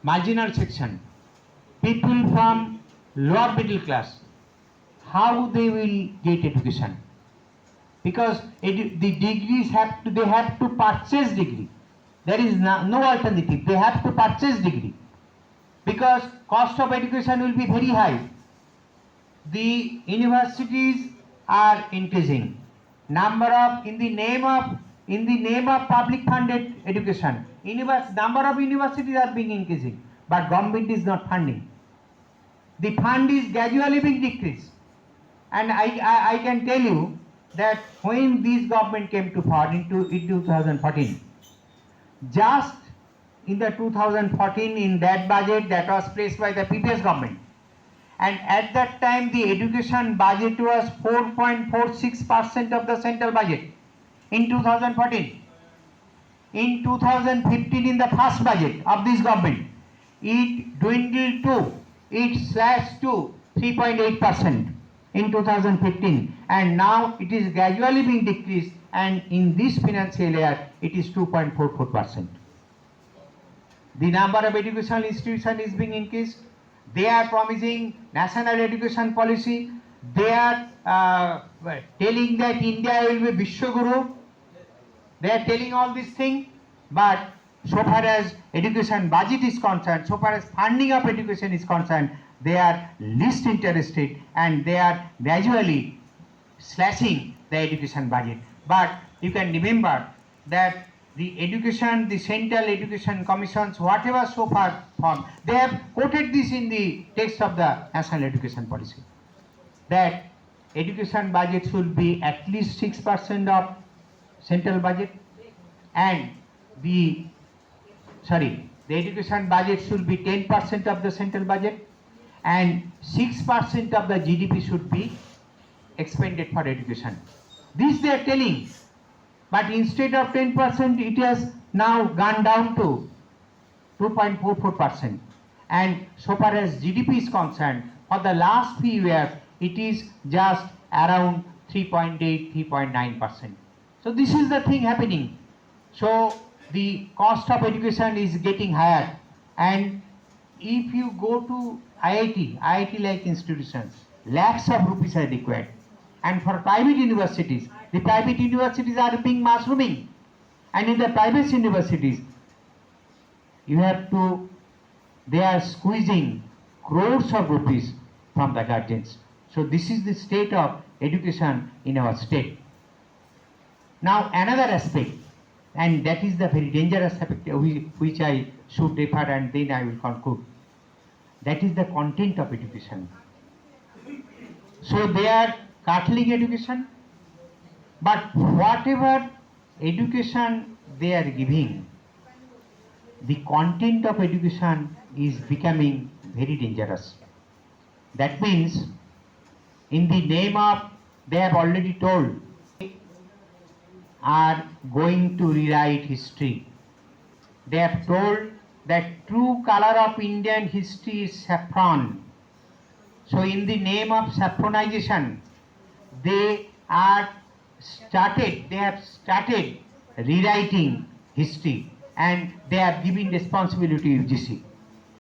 marginal section, people from lower middle class, how they will get education? Because the degrees they have to purchase degree. There is no alternative. They have to purchase degree because cost of education will be very high. The universities are increasing. In the name of public funded education, number of universities are being increasing, but government is not funding. The fund is gradually being decreased, and I can tell you that when this government came to power in 2014, just in the 2014 in that budget that was placed by the previous government, and at that time the education budget was 4.46% of the central budget in 2014. In 2015, in the first budget of this government, it slashed to 3.8% in 2015, and now it is gradually being decreased, and in this financial year it is 2.44%. The number of educational institutions is being increased. They are promising national education policy. They are telling that India will be Vishwaguru. They are telling all these things, but so far as education budget is concerned, so far as funding of education is concerned, they are least interested, and they are gradually slashing the education budget. But you can remember that the Central Education Commissions, whatever so far formed, they have quoted this in the text of the National Education Policy, that education budget should be at least 6% of central budget, and the education budget should be 10% of the central budget, and 6% of the GDP should be expended for education. This they are telling, but instead of 10%, it has now gone down to 2.44%. And so far as GDP is concerned, for the last few years, it is just around 3.8, 3.9%. So this is the thing happening. So the cost of education is getting higher, and if you go to IIT-like institutions, lakhs of rupees are required. And for private universities, the private universities are being mushrooming, and in the private universities, they are squeezing crores of rupees from the guardians. So this is the state of education in our state. Now another aspect, and that is the very dangerous aspect which I should refer, and then I will conclude. That is the content of education. So they are cutting education, but whatever education they are giving, the content of education is becoming very dangerous. That means, in the name of, they have already told, are going to rewrite history. They have told that true color of Indian history is saffron. So in the name of saffronization, they have started rewriting history, and they are giving responsibility to UGC.